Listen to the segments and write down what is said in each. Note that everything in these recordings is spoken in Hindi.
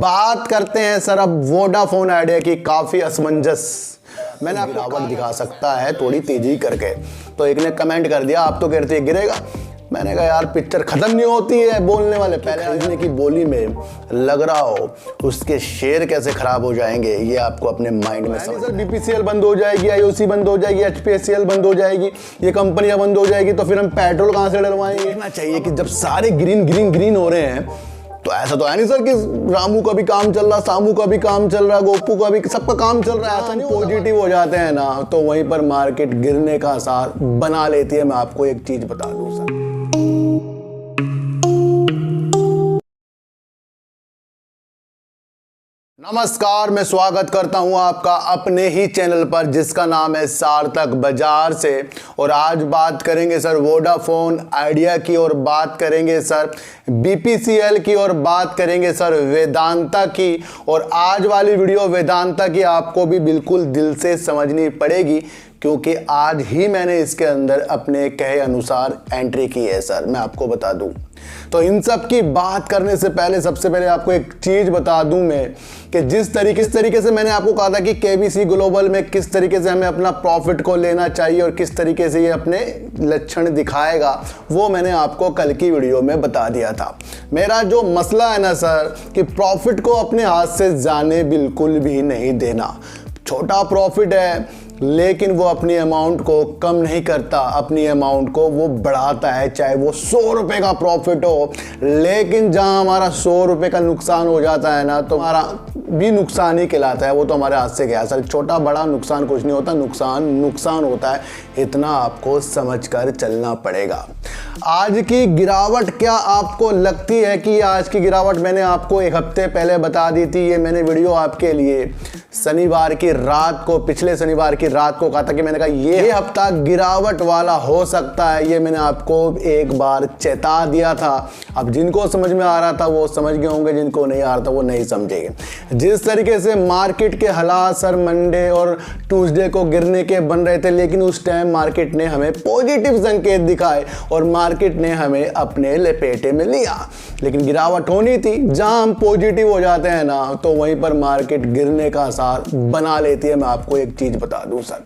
बात करते हैं सर अब वोडाफोन आइडिया की। काफ़ी असमंजस मैंने आपको गिरावट दिखा सकता है थोड़ी तेजी करके। तो एक ने कमेंट कर दिया आप तो कहते हैं गिरेगा। मैंने कहा यार पिक्चर खत्म नहीं होती है बोलने वाले पहले खरीदने की बोली में लग रहा हो उसके शेयर कैसे खराब हो जाएंगे ये आपको अपने माइंड में समझ। सर बीपीसीएल बंद हो जाएगी, आईओसी बंद हो जाएगी, एचपीसीएल बंद हो जाएगी, ये कंपनियां बंद हो जाएगी तो फिर हम पेट्रोल कहाँ से डलवाएंगे। देखना चाहिए कि जब सारे ग्रीन ग्रीन ग्रीन हो रहे हैं तो ऐसा तो है नहीं सर कि रामू का भी काम चल रहा, सामू का भी काम चल रहा, गोपू का भी, सबका काम चल रहा है। ऐसा नहीं पॉजिटिव हो जाते हैं ना तो वहीं पर मार्केट गिरने का आसार बना लेती है। मैं आपको एक चीज बता दूं सर, नमस्कार, मैं स्वागत करता हूं आपका अपने ही चैनल पर जिसका नाम है सार्थक बाजार से। और आज बात करेंगे सर वोडाफोन आइडिया की, और बात करेंगे सर बीपीसीएल की, और बात करेंगे सर वेदांता की। और आज वाली वीडियो वेदांता की आपको भी बिल्कुल दिल से समझनी पड़ेगी क्योंकि आज ही मैंने इसके अंदर अपने कहे अनुसार एंट्री की है सर, मैं आपको बता दूं। तो इन सब की बात करने से पहले सबसे पहले आपको एक चीज बता दूं मैं कि जिस तरीके से मैंने आपको कहा था कि केबीसी ग्लोबल में किस तरीके से हमें अपना प्रॉफिट को लेना चाहिए और किस तरीके से ये अपने लक्षण दिखाएगा, वो मैंने आपको कल की वीडियो में बता दिया था। मेरा जो मसला है ना सर कि प्रॉफिट को अपने हाथ से जाने बिल्कुल भी नहीं देना। छोटा प्रॉफिट है लेकिन वो अपनी अमाउंट को कम नहीं करता, अपनी अमाउंट को वो बढ़ाता है। चाहे वो 100 रुपये का प्रॉफिट हो, लेकिन जहां हमारा 100 रुपये का नुकसान हो जाता है ना तो हमारा भी नुकसान ही कहलाता है। वो तो हमारे हाथ से गया सर, छोटा बड़ा नुकसान कुछ नहीं होता, नुकसान होता है। इतना आपको समझकर चलना पड़ेगा। आज की गिरावट क्या आपको लगती है कि आज की गिरावट मैंने आपको एक हफ्ते पहले बता दी थी। ये मैंने वीडियो आपके लिए शनिवार की रात को, पिछले शनिवार की रात को कहा था कि मैंने कहा ये हफ्ता गिरावट वाला हो सकता है। ये मैंने आपको एक बार चेता दिया था। अब जिनको समझ में आ रहा था वो समझ गए होंगे, जिनको नहीं आ रहा था वो नहीं समझेंगे। जिस तरीके से मार्केट के हालात सर मंडे और ट्यूसडे को गिरने के बन रहे थे, लेकिन उस टाइम मार्केट ने हमें पॉजिटिव संकेत दिखाए और मार्केट ने हमें अपने लपेटे में लिया। लेकिन गिरावट होनी थी, जहां हम पॉजिटिव हो जाते हैं ना तो वहीं पर मार्केट गिरने का आसार बना लेती है। मैं आपको एक चीज बता दूं सर,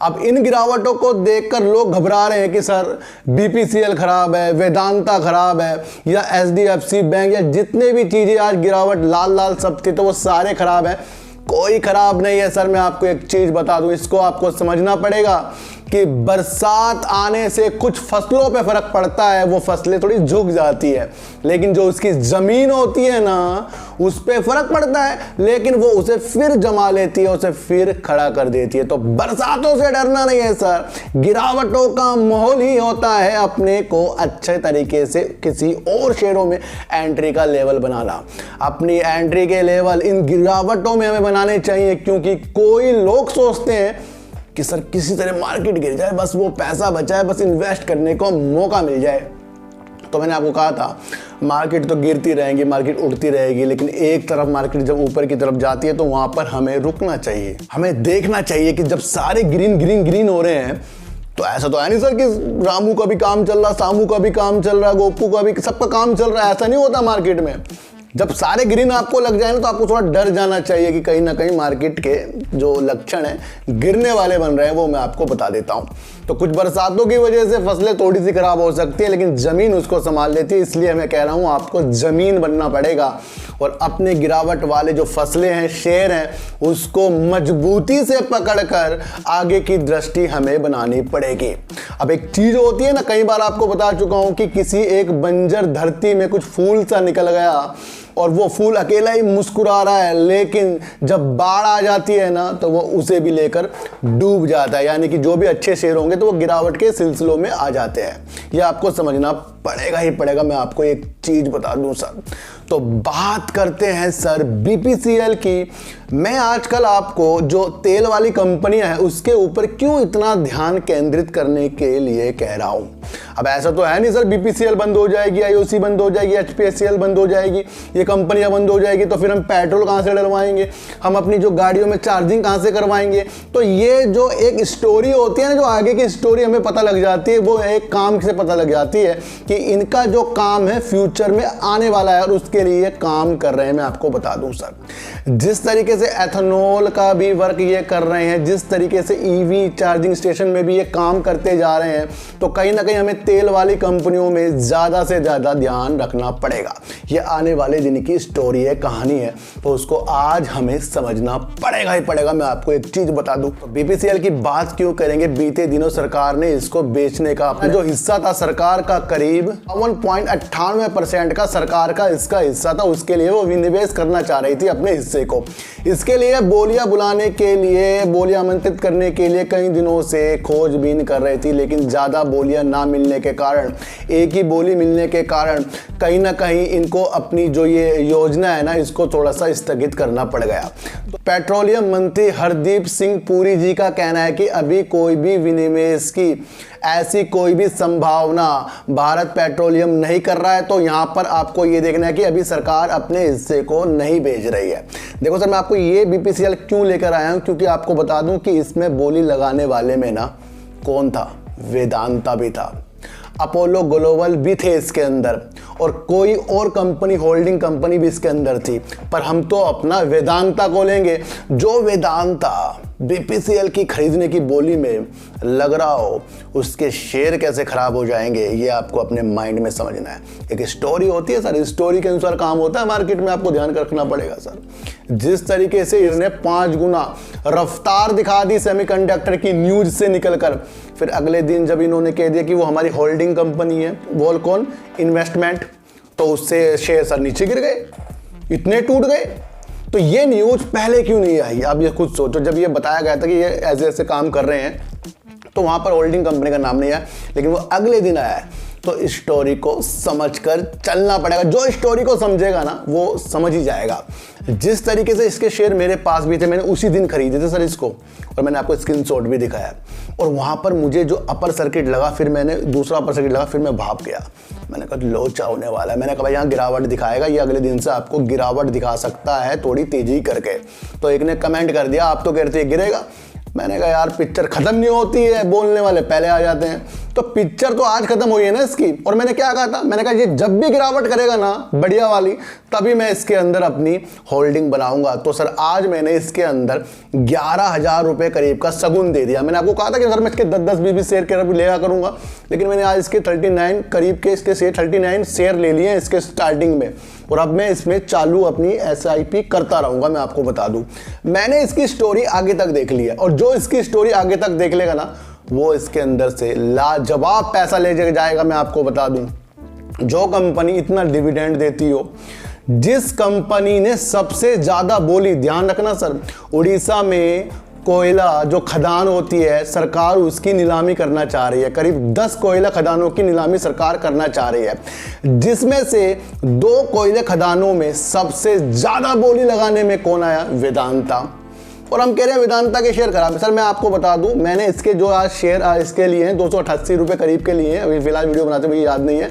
अब इन गिरावटों को देखकर लोग घबरा रहे हैं कि सर बीपीसीएल खराब है, वेदांता खराब है, या एचडीएफसी बैंक, या जितने भी चीजें आज गिरावट लाल लाल सब थी तो वो सारे खराब है। कोई खराब नहीं है सर। मैं आपको एक चीज बता दूं, इसको आपको समझना पड़ेगा कि बरसात आने से कुछ फसलों पे फर्क पड़ता है, वो फसलें थोड़ी झुक जाती है, लेकिन जो उसकी जमीन होती है ना उस पे फर्क पड़ता है, लेकिन वो उसे फिर जमा लेती है, उसे फिर खड़ा कर देती है। तो बरसातों से डरना नहीं है सर, गिरावटों का माहौल ही होता है अपने को अच्छे तरीके से किसी और शेयरों में एंट्री का लेवल बनाना। अपनी एंट्री के लेवल इन गिरावटों में हमें बनाने चाहिए, क्योंकि कोई लोग सोचते हैं कि सर किसी तरह मार्केट गिर जाए, बस वो पैसा बचाए, बस इन्वेस्ट करने को मौका मिल जाए। तो मैंने आपको कहा था मार्केट तो गिरती रहेगी, मार्केट उड़ती रहेगी, लेकिन एक तरफ मार्केट जब ऊपर की तरफ जाती है तो वहां पर हमें रुकना चाहिए। हमें देखना चाहिए कि जब सारे ग्रीन ग्रीन ग्रीन हो रहे हैं तो ऐसा तो है नहीं सर कि रामू का भी काम चल रहा, सामू का भी काम चल रहा, गोपू का भी, सबका काम चल रहा है। ऐसा नहीं होता मार्केट में। जब सारे ग्रीन आपको लग जाए ना तो आपको थोड़ा डर जाना चाहिए कि कहीं ना कहीं मार्केट के जो लक्षण हैं गिरने वाले बन रहे हैं। वो मैं आपको बता देता हूं। तो कुछ बरसातों की वजह से फसलें थोड़ी सी खराब हो सकती है, लेकिन जमीन उसको संभाल लेती है। इसलिए मैं कह रहा हूं आपको जमीन बनना पड़ेगा और अपने गिरावट वाले जो फसलें हैं, शेयर हैं, उसको मजबूती से पकड़कर आगे की दृष्टि हमें बनानी पड़ेगी। अब एक चीज होती है ना, कई बार आपको बता चुका हूं कि किसी एक बंजर धरती में कुछ फूल सा निकल गया और वो फूल अकेला ही मुस्कुरा रहा है, लेकिन जब बाढ़ आ जाती है ना तो वो उसे भी लेकर डूब जाता है। यानी कि जो भी अच्छे शेयर होंगे तो वो गिरावट के सिलसिलों में आ जाते हैं। ये आपको समझना पड़ेगा ही पड़ेगा। मैं आपको एक चीज बता दूं सर, तो बात करते हैं सर बीपीसीएल की, मैं आजकल आपको जो तेल वाली कंपनियां हैं उसके ऊपर क्यों इतना ध्यान केंद्रित करने के लिए कह रहा हूं। अब ऐसा तो है नहीं सर बीपीसीएल बंद हो जाएगी, आईओसी बंद हो जाएगी, एचपीसीएल बंद हो जाएगी, ये कंपनियां बंद हो जाएगी तो फिर हम पेट्रोल कहां से डलवाएंगे, हम अपनी जो गाड़ियों में चार्जिंग कहां से करवाएंगे। तो ये जो एक स्टोरी होती है ना, जो आगे की स्टोरी हमें पता लग जाती है, वो एक काम से पता लग जाती है कि इनका जो काम है फ्यूचर में आने वाला है और उसके लिए काम कर रहे हैं। मैं आपको बता दूं सर, जिस तरीके से एथेनॉल का भी वर्क ये कर रहे हैं, जिस तरीके से ईवी चार्जिंग स्टेशन में भी ये काम करते जा रहे हैं, तो कहीं ना कहीं हमें तेल वाली कंपनियों में ज़्यादा से ज़्यादा ध्यान रखना पड़ेगा। ये आने वाले दिन की स्टोरी है, कहानी है, तो उसको आज हमें समझना पड़ेगा ही पड़ेगा। मैं आपको एक चीज़ बता दूं, तो बीपीसीएल की बात क्यों करेंगे। बीते दिनों सरकार ने इसको बेचने का अपना जो हिस्सा था, सरकार का करीब 51.98% का सरकार का इसका हिस्सा था, उसके लिए वो विनिवेश करना चाह रही थी अपने हिस्से को। इसके लिए बोलियां बुलाने के लिए, बोलियां आमंत्रित करने के लिए कई दिनों से खोजबीन कर रही थी, लेकिन ज़्यादा बोलियां ना मिलने के कारण, एक ही बोली मिलने के कारण कहीं ना कहीं इनको अपनी जो ये योजना है ना, इसको थोड़ा सा स्थगित करना पड़ गया। तो पेट्रोलियम मंत्री हरदीप सिंह पुरी जी का कहना है कि अभी कोई भी विनिवेश की ऐसी कोई भी संभावना भारत पेट्रोलियम नहीं कर रहा है। तो यहां पर आपको ये देखना है कि अभी सरकार अपने हिस्से को नहीं बेच रही है। देखो सर, मैं आपको ये बीपीसीएल क्यों लेकर आया हूं, क्योंकि आपको बता दूं कि इसमें बोली लगाने वाले में ना कौन था, वेदांता भी था, अपोलो ग्लोबल भी थे इसके अंदर, और कोई और कंपनी, होल्डिंग कंपनी भी इसके अंदर थी। पर हम तो अपना वेदांता को लेंगे। जो वेदांता बीपीसीएल की खरीदने की बोली में लग रहा हो, उसके शेयर कैसे खराब हो जाएंगे, ये आपको अपने माइंड में समझना है। एक स्टोरी होती है सर, इस स्टोरी के अनुसार काम होता है मार्केट में, आपको ध्यान रखना पड़ेगा सर। जिस तरीके से इन्होंने 5 गुना रफ्तार दिखा दी सेमीकंडक्टर की न्यूज से निकलकर, फिर अगले दिन जब इन्होंने कह दिया कि वो हमारी होल्डिंग कंपनी है वॉलकॉन इन्वेस्टमेंट, तो उससे शेयर सर नीचे गिर गए, इतने टूट गए। तो ये न्यूज पहले क्यों नहीं आई, आप ये खुद सोचो। जब ये बताया गया था कि ये ऐसे ऐसे काम कर रहे हैं, तो वहां पर होल्डिंग कंपनी का नाम नहीं आया, लेकिन वो अगले दिन आया है। तो इस स्टोरी को समझकर चलना पड़ेगा। जो स्टोरी को समझेगा ना, वो समझ ही जाएगा। जिस तरीके से इसके शेयर मेरे पास भी थे, मैंने उसी दिन खरीदे थे सर इसको, और मैंने आपको स्क्रीनशॉट भी दिखाया। और वहाँ पर मुझे जो अपर सर्किट लगा, फिर मैंने दूसरा अपर सर्किट लगा, फिर मैं भाप गया। मैंने कहा लोचा होने वाला है। मैंने कहा यहाँ गिरावट दिखाएगा, ये अगले दिन से आपको गिरावट दिखा सकता है थोड़ी तेजी करके। तो एक ने कमेंट कर दिया, आप तो कहते हैं गिरेगा। मैंने कहा यार पिक्चर खत्म नहीं होती है, बोलने वाले पहले आ जाते हैं। तो पिक्चर तो आज खत्म हुई है ना इसकी। और मैंने क्या कहा था, मैंने कहा ये जब भी गिरावट करेगा ना बढ़िया वाली, तभी मैं इसके अंदर अपनी होल्डिंग बनाऊंगा। तो सर आज मैंने इसके अंदर 11,000 रुपए करीब का सगुन दे दिया। मैंने आपको कहा था कि सर मैं इसके 10-20 शेयर के लेगा करूंगा, लेकिन मैंने आज इसके 39 करीब के इसके शेयर 39 शेयर ले लिए इसके स्टार्टिंग में, और अब मैं इसमें चालू अपनी SIP करता रहूंगा। मैं आपको बता दूं, मैंने इसकी स्टोरी आगे तक देख ली है, और जो इसकी स्टोरी आगे तक देख लेगा ना, वो इसके अंदर से लाजवाब पैसा ले जाएगा। मैं आपको बता दूं, जो कंपनी इतना डिविडेंड देती हो, जिस कंपनी ने सबसे ज्यादा बोली, ध्यान रखना सर, उड़ीसा में कोयला जो खदान होती है, सरकार उसकी नीलामी करना चाह रही है। करीब 10 कोयला खदानों की नीलामी सरकार करना चाह रही है, जिसमें से 2 कोयला खदानों में सबसे ज्यादा बोली लगाने में कौन आया, वेदांता। और हम कह रहे हैं वेदांता के शेयर खराब है। सर मैं आपको बता दूं, मैंने इसके जो आज शेयर इसके लिए हैं 288 रुपये करीब के लिए हैं, अभी फिलहाल वीडियो बनाते मुझे याद नहीं है,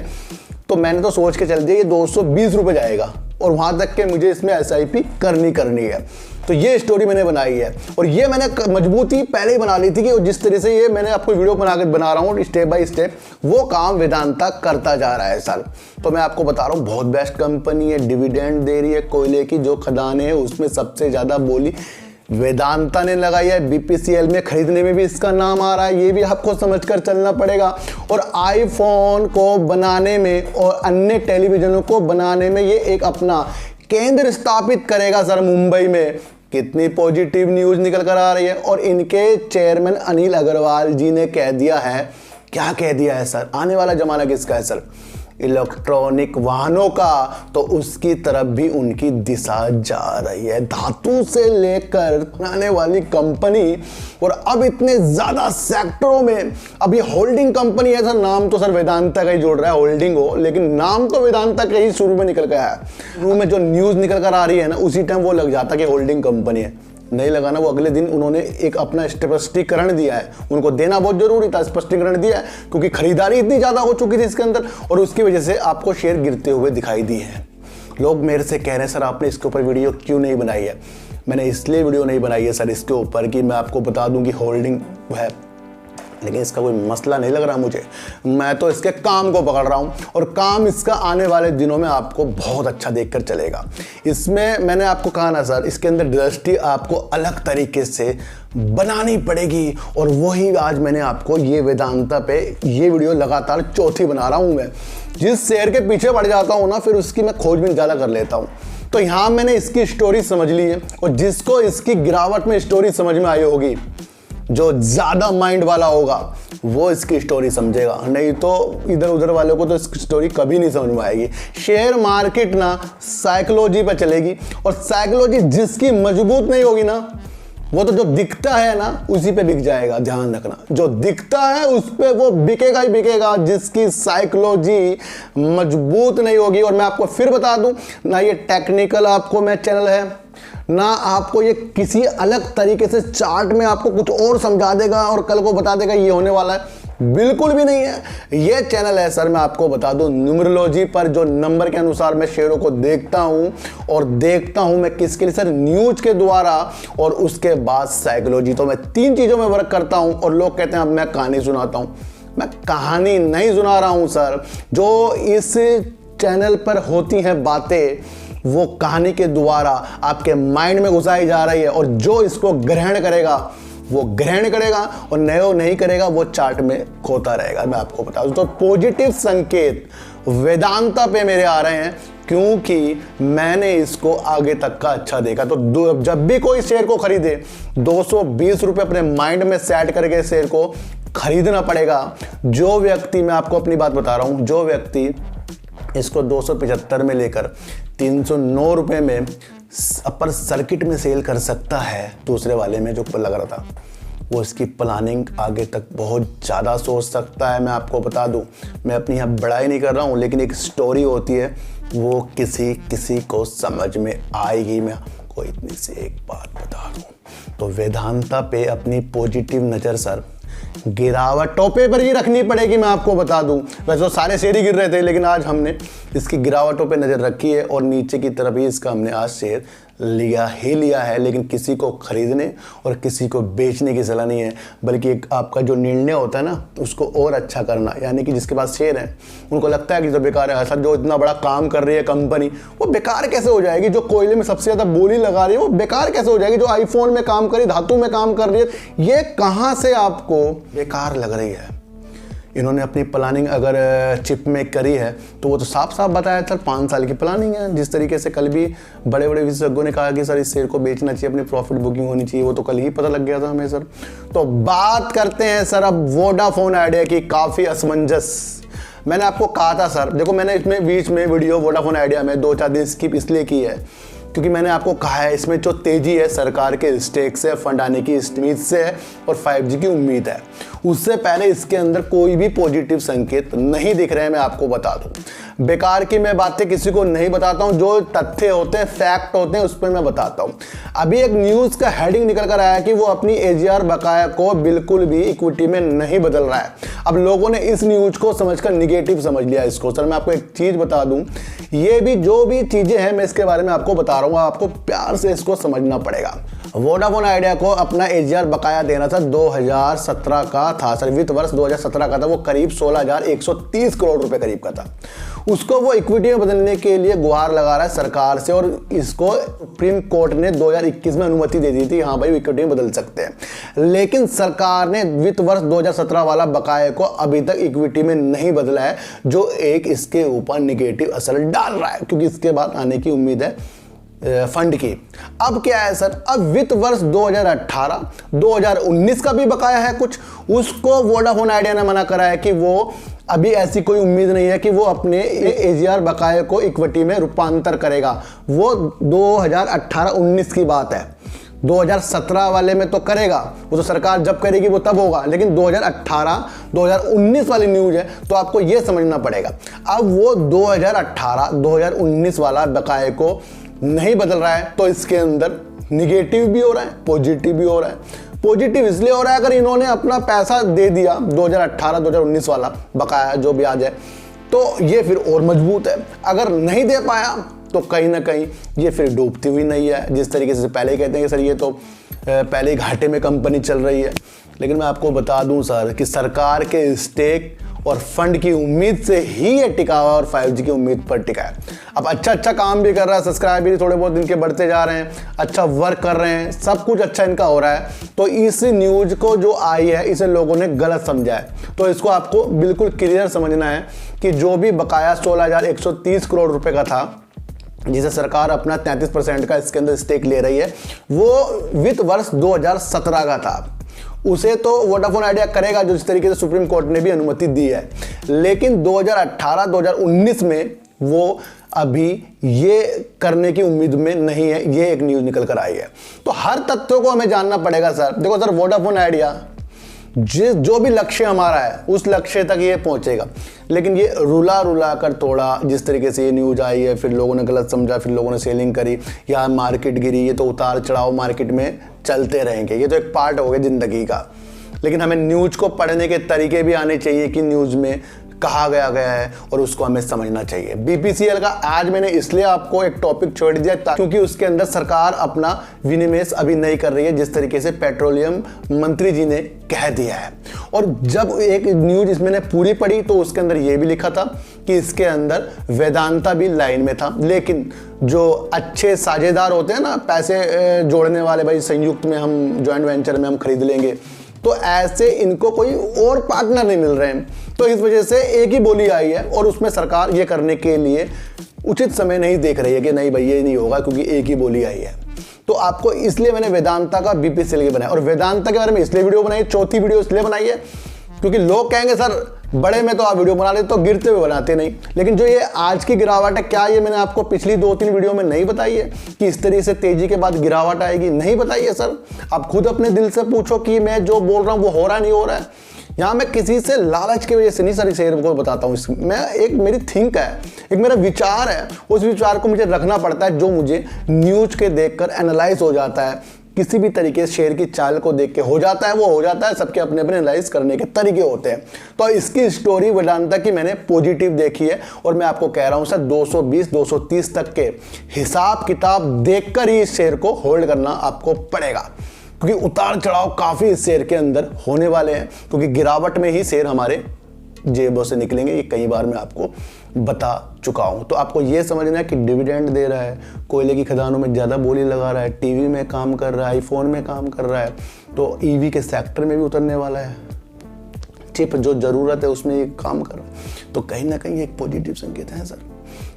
तो मैंने तो सोच के चल दिया ये 220 रुपये जाएगा, और वहां तक के मुझे इसमें SIP करनी है। तो ये स्टोरी मैंने बनाई है, और ये मैंने मजबूती पहले ही बना ली थी कि जिस तरह से ये मैंने आपको वीडियो बना रहा हूँ स्टेप बाय स्टेप, वो काम वेदांता करता जा रहा है सर। तो मैं आपको बता रहा हूँ बहुत बेस्ट कंपनी है, डिविडेंड दे रही है, कोयले की जो खदानें है उसमें सबसे ज़्यादा बोली वेदांता ने लगाई है। बीपीसीएल में खरीदने में भी इसका नाम आ रहा है, ये भी आपको समझकर चलना पड़ेगा। और आईफोन को बनाने में और अन्य टेलीविजनों को बनाने में ये एक अपना केंद्र स्थापित करेगा सर मुंबई में। कितनी पॉजिटिव न्यूज निकल कर आ रही है। और इनके चेयरमैन अनिल अग्रवाल जी ने कह दिया है, क्या कह दिया है सर, आने वाला जमाना किसका है सर, इलेक्ट्रॉनिक वाहनों का, तो उसकी तरफ भी उनकी दिशा जा रही है। धातु से लेकर बनाने वाली कंपनी, और अब इतने ज्यादा सेक्टरों में। अब ये होल्डिंग कंपनी है सर, नाम तो सर वेदांता का ही जोड़ रहा है, होल्डिंग हो, लेकिन नाम तो वेदांता का ही शुरू में निकल गया है। शुरू में जो न्यूज निकल कर आ रही है ना, उसी टाइम वो लग जाता कि होल्डिंग कंपनी है। नहीं लगाना, वो अगले दिन उन्होंने एक अपना स्पष्टीकरण दिया है, उनको देना बहुत जरूरी था, स्पष्टीकरण दिया है, क्योंकि खरीदारी इतनी ज्यादा हो चुकी थी इसके अंदर, और उसकी वजह से आपको शेयर गिरते हुए दिखाई दिए हैं। लोग मेरे से कह रहे हैं सर आपने इसके ऊपर वीडियो क्यों नहीं बनाई है। मैंने इसलिए वीडियो नहीं बनाई है सर इसके ऊपर कि मैं आपको बता दूं कि होल्डिंग है, लेकिन इसका कोई मसला नहीं लग रहा मुझे। मैं तो इसके काम को पकड़ रहा हूं, और काम इसका आने वाले दिनों में आपको बहुत अच्छा देखकर चलेगा। इसमें मैंने आपको कहा ना सर, इसके अंदर दृष्टि आपको अलग तरीके से बनानी पड़ेगी, और वही आज मैंने आपको ये वेदांता पे ये वीडियो लगातार चौथी बना रहा हूं। मैं जिस शेयर के पीछे पड़ जाता हूं ना, फिर उसकी मैं खोजबीन ज़्यादा कर लेता हूं। तो यहाँ मैंने इसकी स्टोरी समझ ली है, और जिसको इसकी गिरावट में स्टोरी समझ में आई होगी, जो ज्यादा माइंड वाला होगा, वो इसकी स्टोरी समझेगा, नहीं तो इधर उधर वालों को तो इसकी स्टोरी कभी नहीं समझ में आएगी। शेयर मार्केट ना साइकोलॉजी पर चलेगी, और साइकोलॉजी जिसकी मजबूत नहीं होगी ना, वो तो जो दिखता है ना उसी पे बिक जाएगा। ध्यान रखना, जो दिखता है उस पे वो बिकेगा ही बिकेगा, जिसकी साइकोलॉजी मजबूत नहीं होगी। और मैं आपको फिर बता दूं ना, ये टेक्निकल आपको मैं चैनल है ना, आपको ये किसी अलग तरीके से चार्ट में आपको कुछ और समझा देगा और कल को बता देगा ये होने वाला है, बिल्कुल भी नहीं है। ये चैनल है सर, मैं आपको बता दूं, न्यूमरोलॉजी पर, जो नंबर के अनुसार मैं शेयरों को देखता हूं, और देखता हूं मैं किसके लिए सर, न्यूज के द्वारा, और उसके बाद साइकोलॉजी। तो मैं 3 चीजों में वर्क करता हूं। और लोग कहते हैं अब मैं कहानी सुनाता हूं, मैं कहानी नहीं सुना रहा हूं सर। जो इस चैनल पर होती हैं बातें, वो कहानी के द्वारा आपके माइंड में घुसाई जा रही है, और जो इसको ग्रहण करेगा वो ग्रहण करेगा, और नहीं करेगा वो चार्ट में खोता रहेगा। मैं आपको बता दूं, तो पॉजिटिव संकेत वेदांता पे मेरे आ रहे हैं, क्योंकि मैंने इसको आगे तक का अच्छा देखा। तो जब भी कोई शेयर को खरीदे, 220 रुपए अपने माइंड में सेट करके शेयर को खरीदना पड़ेगा। जो व्यक्ति, मैं आपको अपनी बात बता रहा हूं, जो व्यक्ति इसको 275 में लेकर 309 रुपए में अपर सर्किट में सेल कर सकता है, दूसरे वाले में जो लग रहा था, वो इसकी प्लानिंग आगे तक बहुत ज़्यादा सोच सकता है। मैं आपको बता दूं, मैं अपनी यहाँ बड़ाई नहीं कर रहा हूँ, लेकिन एक स्टोरी होती है, वो किसी को समझ में आएगी। मैं आपको इतनी सी एक बात बता दूं, तो वेदांता पे अपनी पॉजिटिव नज़र सर गिरावटों पे पर ही रखनी पड़ेगी। मैं आपको बता दूं, वैसे तो सारे शेयर ही गिर रहे थे, लेकिन आज हमने इसकी गिरावटों पे नज़र रखी है, और नीचे की तरफ ही इसका हमने आज शेयर लिया है। लेकिन किसी को खरीदने और किसी को बेचने की सलाह नहीं है, बल्कि एक आपका जो निर्णय होता है ना, उसको और अच्छा करना। यानी कि जिसके पास शेयर है, उनको लगता है कि जो बेकार है सर, जो इतना बड़ा काम कर रही है कंपनी, वो बेकार कैसे हो जाएगी। जो कोयले में सबसे ज़्यादा बोली लगा रही है, वो बेकार कैसे हो जाएगी। जो आईफोन में काम करी, धातु में काम कर रही है, ये कहाँ से आपको बेकार लग रही है। इन्होंने अपनी प्लानिंग अगर चिप में करी है, तो वो तो साफ साफ बताया सर 5 साल की प्लानिंग है। जिस तरीके से कल भी बड़े बड़े विशेषज्ञों ने कहा कि सर इस शेयर को बेचना चाहिए, अपनी प्रॉफिट बुकिंग होनी चाहिए, वो तो कल ही पता लग गया था हमें सर। तो बात करते हैं सर अब वोडाफोन आइडिया की। काफ़ी असमंजस, मैंने आपको कहा था सर, देखो मैंने इसमें बीच में वीडियो वोडाफोन आइडिया में 2-4 दिन स्किप इसलिए की है, क्योंकि मैंने आपको कहा है इसमें जो तेजी है सरकार के स्टेक से, फंड आने की उम्मीद से है, और 5G की उम्मीद है। उससे पहले इसके अंदर कोई भी पॉजिटिव संकेत नहीं दिख रहे हैं। मैं आपको बता दूं, बेकार की मैं बातें किसी को नहीं बताता हूं, जो तथ्य होते हैं, फैक्ट होते हैं, उस पर मैं बताता हूं। अभी एक न्यूज का हेडिंग निकल कर आया कि वो अपनी AGR बकाया को बिल्कुल भी इक्विटी में नहीं बदल रहा है। अब लोगों ने इस न्यूज को समझकर निगेटिव समझ लिया इसको। सर मैं आपको एक चीज बता दूं, ये भी जो भी चीजें हैं मैं इसके बारे में आपको बता रहा हूँ, आपको प्यार से इसको समझना पड़ेगा। वोडाफोन आइडिया को अपना AGR बकाया देना था 2017 का था सर, वित्त वर्ष 2017 का था, वो करीब 16,130 करोड़ रुपए करीब का था। उसको वो इक्विटी में बदलने के लिए गुहार लगा रहा है सरकार से, और इसको सुप्रीम कोर्ट ने 2021 में अनुमति दे दी थी, हाँ भाई इक्विटी में बदल सकते हैं। लेकिन सरकार ने वित्त वर्ष 2017 वाला बकाये को अभी तक इक्विटी में नहीं बदला है, जो एक इसके ऊपर निगेटिव असर डाल रहा है, क्योंकि इसके बाद आने की उम्मीद है फंड की। अब क्या है सर, अब वित्त वर्ष 2018-2019 का भी बकाया है कुछ, उसको वोडाफोन आइडिया ने मना करा है कि वो अभी ऐसी कोई उम्मीद नहीं है कि वो अपने एजीआर बकाये को इक्विटी में रूपांतर करेगा। वो 2018-19 की बात है, 2017 वाले में तो करेगा, वो तो सरकार जब करेगी वो तब होगा, लेकिन 2018-2019 वाली न्यूज है तो आपको ये समझना पड़ेगा। अब वो 2018-2019 वाला बकाये को नहीं बदल रहा है तो इसके अंदर निगेटिव भी हो रहा है, पॉजिटिव भी हो रहा है। पॉजिटिव इसलिए हो रहा है अगर इन्होंने अपना पैसा दे दिया 2018-2019 वाला बकाया जो ब्याज है तो ये फिर और मजबूत है। अगर नहीं दे पाया तो कहीं ना कहीं ये फिर डूबती हुई नहीं है। जिस तरीके से पहले कहते हैं कि सर ये तो पहले ही घाटे में कंपनी चल रही है, लेकिन मैं आपको बता दूं सर कि सरकार के स्टेक और फंड की उम्मीद से ही ये टिका हुआ और 5G की उम्मीद पर टिका है। अब अच्छा काम भी कर रहा है, सब्सक्राइबर भी थोड़े बहुत इनके बढ़ते जा रहे हैं, अच्छा वर्क कर रहे हैं, सब कुछ अच्छा इनका हो रहा है। तो इस न्यूज को जो आई है इसे लोगों ने गलत समझा है, तो इसको आपको बिल्कुल क्लियर समझना है कि जो भी बकाया 16,130 करोड़ रुपए का था जिसे सरकार अपना 33% का इसके अंदर स्टेक ले रही है, वो वित्त वर्ष 2017 का था। उसे तो वोडाफोन आइडिया करेगा जो जिस तरीके से सुप्रीम कोर्ट ने भी अनुमति दी है, लेकिन 2018-2019 में वो अभी ये करने की उम्मीद में नहीं है। ये एक न्यूज निकल कर आई है, तो हर तथ्यों को हमें जानना पड़ेगा सर। देखो सर, वोडाफोन आइडिया जो भी लक्ष्य हमारा है उस लक्ष्य तक ये पहुंचेगा, लेकिन ये रुला कर थोड़ा जिस तरीके से ये न्यूज आई है, फिर लोगों ने गलत समझा, फिर लोगों ने सेलिंग करी या मार्केट गिरी, ये तो उतार चढ़ाव मार्केट में चलते रहेंगे, ये तो एक पार्ट हो गया जिंदगी का। लेकिन हमें न्यूज को पढ़ने के तरीके भी आने चाहिए कि न्यूज में कहा गया है और उसको हमें समझना चाहिए। बीपीसीएल का आज मैंने इसलिए आपको एक टॉपिक छोड़ दिया क्योंकि उसके अंदर सरकार अपना विनिवेश अभी नहीं कर रही है जिस तरीके से पेट्रोलियम मंत्री जी ने कह दिया है। और जब एक न्यूज इसमें ने पूरी पढ़ी तो उसके अंदर यह भी लिखा था कि इसके अंदर वेदांता भी लाइन में था, लेकिन जो अच्छे साझेदार होते हैं ना, पैसे जोड़ने वाले, भाई संयुक्त में हम जॉइंट वेंचर में हम खरीद लेंगे, तो ऐसे इनको कोई और पार्टनर नहीं मिल रहे हैं, तो इस वजह से एक ही बोली आई है और उसमें सरकार ये करने के लिए उचित समय नहीं देख रही है कि नहीं भाई ये नहीं होगा क्योंकि एक ही बोली आई है। तो आपको इसलिए मैंने वेदांता का बीपीसीएल बनाया, और वेदांता के बारे में इसलिए वीडियो बनाई, चौथी वीडियो इसलिए बनाई है क्योंकि लोग कहेंगे सर बड़े में तो आप वीडियो बना लेते तो गिरते हुए बनाते नहीं, लेकिन जो ये आज की गिरावट है, क्या ये मैंने आपको पिछली 2-3 वीडियो में नहीं बताई है कि इस तरीके से तेजी के बाद गिरावट आएगी? नहीं बताई है सर। आप खुद अपने दिल से पूछो कि मैं जो बोल रहा हूँ वो हो रहा नहीं हो रहा है। यहाँ मैं किसी से लालच की वजह से नहीं सर शेयर को बताता हूँ, मैं एक मेरी थिंक है, एक मेरा विचार है, उस विचार को मुझे रखना पड़ता है जो मुझे न्यूज के देखकर एनालाइज हो जाता है, किसी भी तरीके से शेयर की चाल को देख के हो जाता है, वो हो जाता है। सबके अपने अपने एनालाइज करने के तरीके होते हैं। तो इसकी स्टोरी वेदांता की मैंने पॉजिटिव देखी है और मैं आपको कह रहा हूं सर 220-230 तक के हिसाब किताब देखकर ही इस शेयर को होल्ड करना आपको पड़ेगा, क्योंकि उतार चढ़ाव काफी इस शेयर के अंदर होने वाले हैं, क्योंकि गिरावट में ही शेयर हमारे जेबों से निकलेंगे। ये कई बार मैं आपको बता चुका हूं। तो आपको ये समझना है कि डिविडेंड दे रहा है, कोयले की खदानों में ज़्यादा बोली लगा रहा है, टीवी में काम कर रहा है, आईफोन में काम कर रहा है, तो ईवी के सेक्टर में भी उतरने वाला है, चिप जो ज़रूरत है उसमें ये काम कर रहा है, तो कहीं ना कहीं एक पॉजिटिव संकेत है सर।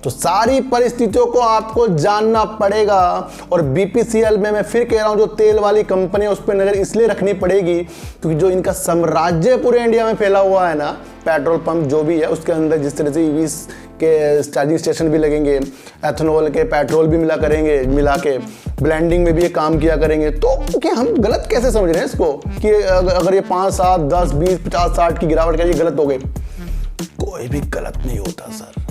तो सारी परिस्थितियों को आपको जानना पड़ेगा। और बीपीसीएल में मैं फिर कह रहा हूं, जो तेल वाली कंपनी है उस पर नजर इसलिए रखनी पड़ेगी क्योंकि जो इनका साम्राज्य पूरे इंडिया में फैला हुआ है ना, पेट्रोल पंप जो भी है उसके अंदर जिस तरह से ईवी के चार्जिंग स्टेशन भी लगेंगे, एथेनॉल के पेट्रोल भी मिला के ब्लेंडिंग में भी ये काम किया करेंगे, तो क्या हम गलत कैसे समझ रहे हैं इसको कि अगर ये 5, 7, 10, 20, 50, 60 की गिरावट का ये गलत हो गई? कोई भी गलत नहीं होता सर।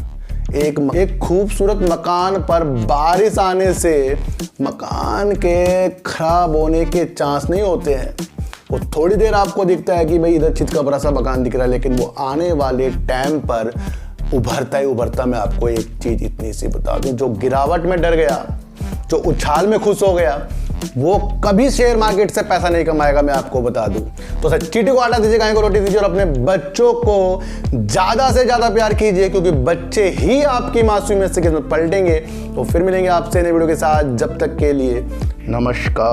एक खूबसूरत मकान पर बारिश आने से मकान के खराब होने के चांस नहीं होते हैं। वो थोड़ी देर आपको दिखता है कि भाई इधर चित का बड़ा सा मकान दिख रहा है, लेकिन वो आने वाले टाइम पर उभरता। मैं आपको एक चीज इतनी सी बता दूं, जो गिरावट में डर गया, जो उछाल में खुश हो गया, वो कभी शेयर मार्केट से पैसा नहीं कमाएगा, मैं आपको बता दूं। तो सर चीटी को आटा दीजिए, गाय को रोटी दीजिए और अपने बच्चों को ज्यादा से ज्यादा प्यार कीजिए, क्योंकि बच्चे ही आपकी मासूमियत से किस्मत पलटेंगे। तो फिर मिलेंगे आपसे नई वीडियो के साथ, जब तक के लिए नमस्कार।